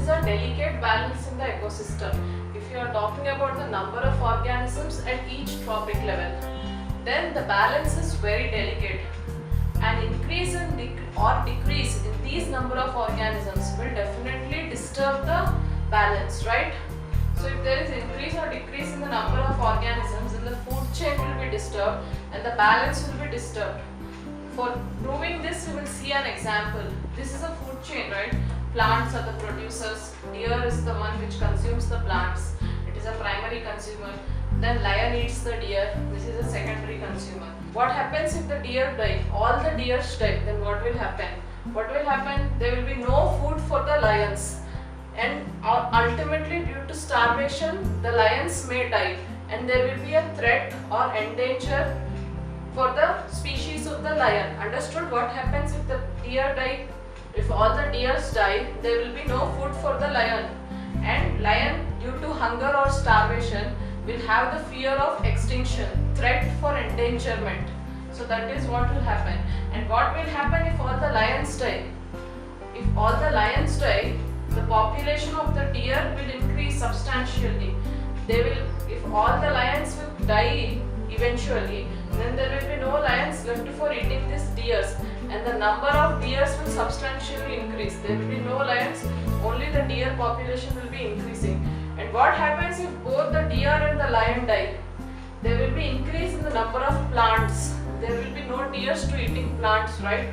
a delicate balance in the ecosystem. If you are talking about the number of organisms at each trophic level, then the balance is very delicate. An increase or decrease in these number of organisms will definitely disturb the balance, right? So if there is increase or decrease in the number of organisms, then the food chain will be disturbed and the balance will be disturbed. For proving this, we will see an example. This is a food chain, right? Plants are the producers, deer is the one which consumes the plants. It is a primary consumer. Then lion eats the deer. This is a secondary consumer. What happens if the deer die? All the deers die. Then what will happen? What will happen? There will be no food for the lions. And ultimately, due to starvation, the lions may die. And there will be a threat or endanger for the species of the lion. Understood? What happens if the deer die? If all the deers die, there will be no food for the lion. And lion, due to hunger or starvation, will have the fear of extinction, threat for endangerment. So that is what will happen. And what will happen if all the lions die? If all the lions die, the population of the deer will increase substantially. If all the lions will die eventually, then there will be no lions left for eating these deers, and the number of deers will substantially increase. There will be no lions, only the deer population will be increasing. And what happens if both the deer and the lion die? There will be increase in the number of plants. There will be no deers to eating plants, right?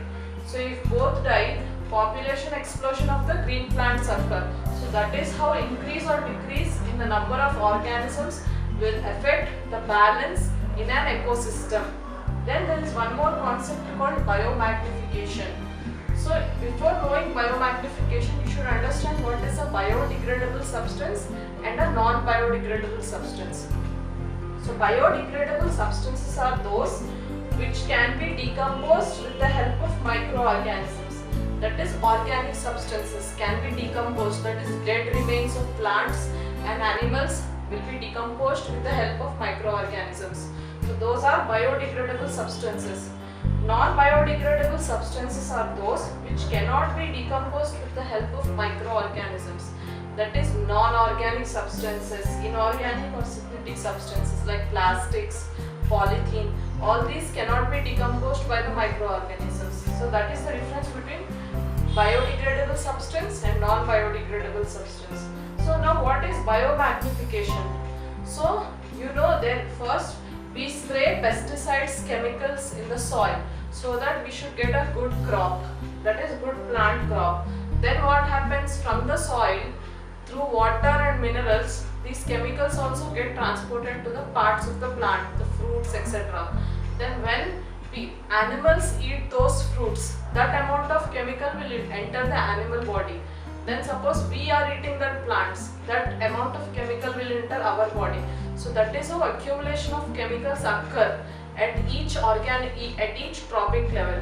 So if both die, population explosion of the green plants occur. So that is how increase or decrease in the number of organisms will affect the balance in an ecosystem. Then there is one more concept called biomagnification. So before knowing biomagnification, you should understand what is a biodegradable substance and a non-biodegradable substance. So biodegradable substances are those which can be decomposed with the help of microorganisms. That is, organic substances can be decomposed, that is, dead remains of plants and animals will be decomposed with the help of microorganisms. So those are biodegradable substances. Non-biodegradable substances are those which cannot be decomposed with the help of microorganisms. That is, non-organic substances, inorganic or synthetic substances like plastics, polythene, all these cannot be decomposed by the microorganisms. So that is the difference between biodegradable substance and non-biodegradable substance. So now what is biomagnification? So you know that first we spray pesticides, chemicals in the soil so that we should get a good crop, that is good plant crop. Then what happens from the soil through water and minerals, these chemicals also get transported to the parts of the plant, the fruits, etc. Then when animals eat those fruits, that amount of chemical will enter the animal body. Then suppose we are eating that plants, that amount of chemical will enter our body. So that is how accumulation of chemicals occur at each trophic level.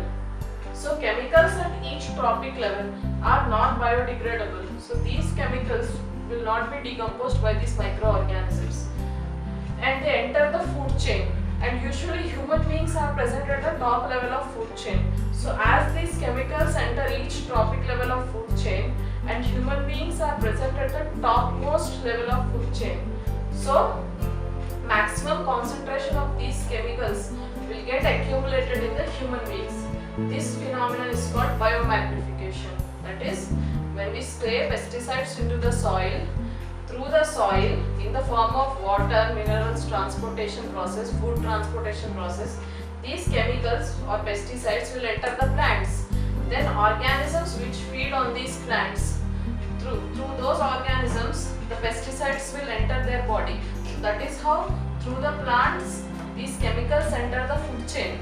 So chemicals at each trophic level are not biodegradable. So these chemicals will not be decomposed by these microorganisms. And they enter the food chain. And usually human beings are present at the top level of food chain. So as these chemicals enter each trophic level of food chain, and human beings are present at the topmost level of food chain. So maximum concentration of these chemicals will get accumulated in the human beings. This phenomenon is called biomagnification. That is, when we spray pesticides into the soil, through the soil in the form of water, minerals transportation process, food transportation process, these chemicals or pesticides will enter the plants. Then organisms which feed on these plants, through those organisms, the pesticides will enter their body. So that is how through the plants these chemicals enter the food chain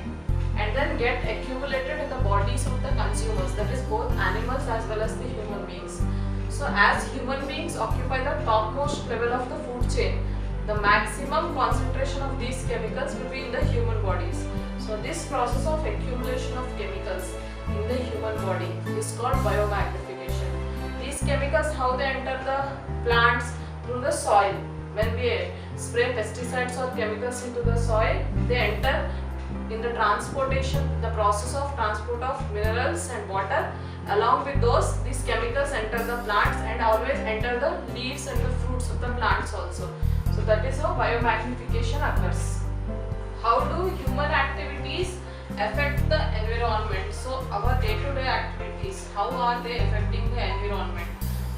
and then get accumulated in the bodies of the consumers, that is both animals as well as the human beings. So as human beings occupy the topmost level of the food chain, the maximum concentration of these chemicals will be in the human bodies. So this process of accumulation of chemicals in the human body is called biomagnification. These chemicals, how they enter the plants? Through the soil. When we spray pesticides or chemicals into the soil, they enter in the transportation, the process of transport of minerals and water. Along with those, these chemicals enter the plants and and always enter the leaves and the fruits of the plants also. So that is how biomagnification occurs. How do human activities affect the environment? So our day-to-day activities, how are they affecting the environment?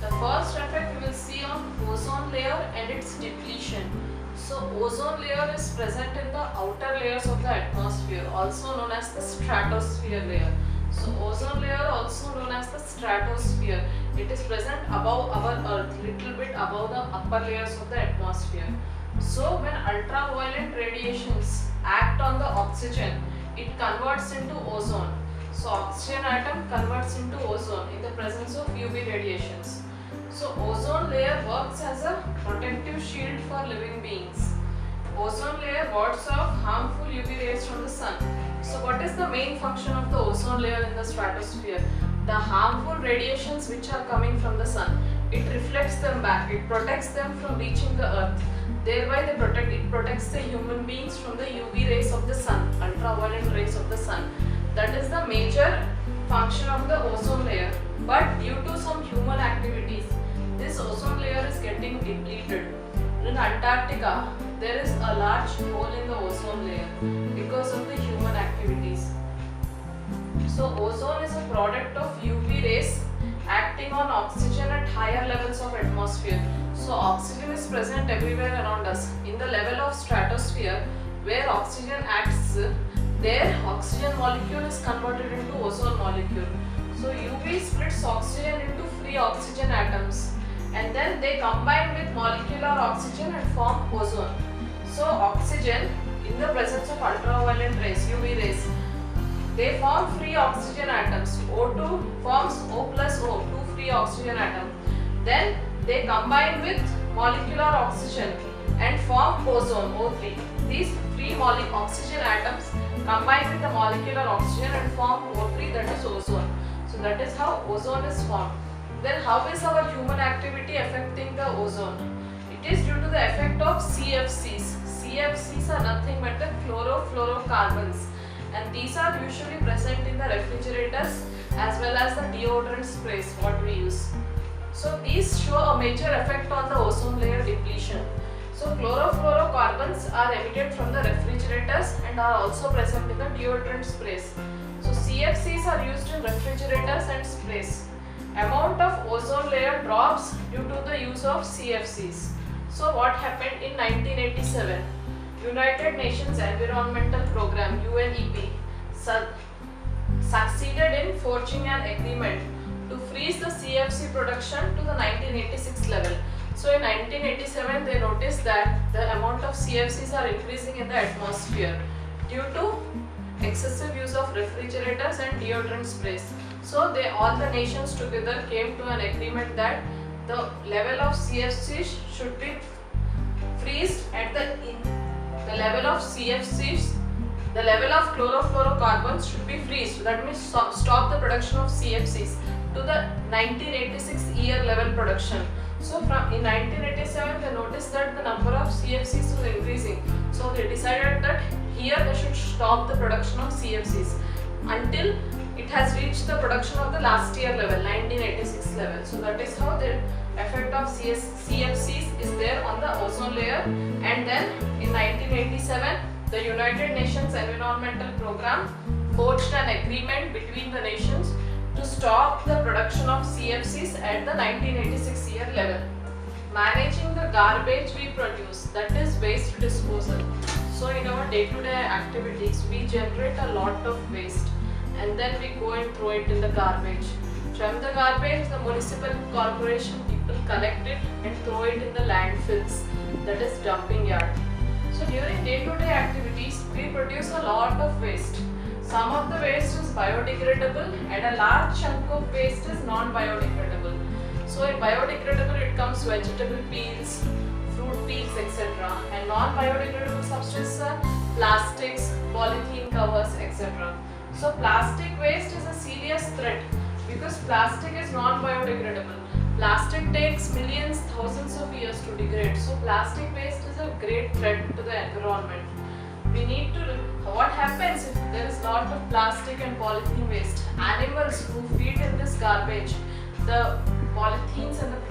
The first effect we will see on ozone layer and its depletion. So ozone layer is present in the outer layers of the atmosphere, also known as the stratosphere layer. So ozone layer, also known as the stratosphere, it is present above our earth, little bit above the upper layers of the atmosphere. So when ultraviolet radiations act on the oxygen, it converts into ozone. So oxygen atom converts into ozone in the presence of UV radiations. So ozone layer works as a protective shield for living beings. Ozone layer wards off harmful UV rays from the sun. So what is the main function of the ozone layer in the stratosphere? The harmful radiations which are coming from the sun, it reflects them back, it protects them from reaching the earth. Thereby it protects the human beings from the UV rays of the sun, ultraviolet rays of the sun. That is the major function of the ozone layer. But due to some human activities, this ozone layer is getting depleted. In Antarctica, there is a large hole in the ozone layer because of the human activities. So ozone is a product of UV rays acting on oxygen at higher levels of atmosphere. So oxygen is present everywhere around us. In the level of stratosphere, where oxygen acts, there oxygen molecule is converted into ozone molecule. So UV splits oxygen into free oxygen atoms, and then they combine with molecular oxygen and form ozone. So oxygen, in the presence of ultraviolet rays, UV rays, they form free oxygen atoms. O2 forms O plus O, two free oxygen atoms. Then they combine with molecular oxygen and form ozone, O3. These free oxygen atoms combine with the molecular oxygen and form O3, that is ozone. So that is how ozone is formed. Then how is our human activity affecting the ozone? It is due to the effect of CFCs. CFCs are nothing but the chlorofluorocarbons, and these are usually present in the refrigerators as well as the deodorant sprays what we use. So these show a major effect on the ozone layer depletion. So chlorofluorocarbons are emitted from the refrigerators and are also present in the deodorant sprays. So CFCs are used in refrigerators and sprays. Amount of ozone layer drops due to the use of CFCs. So what happened in 1987? United Nations Environmental Programme UNEP succeeded in forging an agreement to freeze the CFC production to the 1986 level. So in 1987 they noticed that the amount of CFCs are increasing in the atmosphere due to excessive use of refrigerators and deodorant sprays. So all the nations together came to an agreement that the level of CFCs should be freezed at the level of CFCs, the level of chlorofluorocarbons should be freezed. So that means stop the production of CFCs to the 1986 year level production. So in 1987 they noticed that the number of CFCs was increasing. So they decided that here they should stop the production of CFCs until it has reached the production of the last year level, 1986 level. So that is how the effect of CFCs is there on the ozone layer. And then in 1987 the United Nations Environmental Programme forged an agreement between the nations to stop the production of CFCs at the 1986 year level. Managing the garbage we produce, that is waste disposal. So in our day-to-day activities we generate a lot of waste and then we go and throw it in the garbage. From the garbage, the municipal corporation people collect it and throw it in the landfills, that is dumping yard. So during day-to-day activities we produce a lot of waste. Some of the waste is biodegradable and a large chunk of waste is non-biodegradable. So in biodegradable it comes vegetable peels, fruit peels, etc. And non-biodegradable substances are plastics, polythene covers, etc. So plastic waste is a serious threat because plastic is non-biodegradable. Plastic takes millions, thousands of years to degrade. So plastic waste is a great threat to the environment. We need to, what happens if there is lot of plastic and polythene waste? Animals who feed in this garbage, the polythenes and the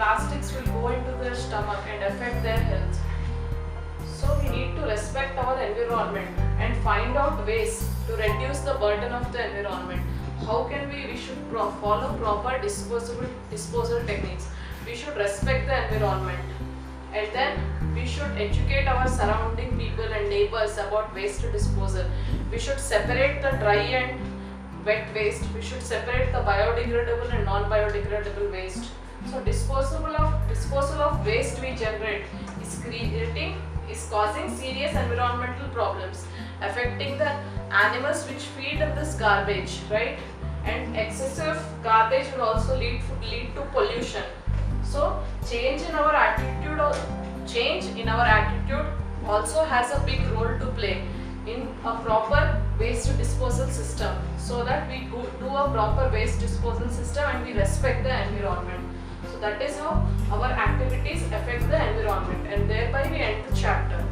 environment and find out ways to reduce the burden of the environment. How can we should follow proper disposal techniques. We should respect the environment, and then we should educate our surrounding people and neighbors about waste disposal. We should separate the dry and wet waste. We should separate the biodegradable and non-biodegradable waste. So disposal of waste we generate is causing serious environmental problems, affecting the animals which feed on this garbage, right? And excessive garbage will also lead to pollution. So change in our attitude also has a big role to play in a proper waste disposal system, so that we do a proper waste disposal system and we respect the environment. So that is how our activities affect the environment, and thereby we end the chapter.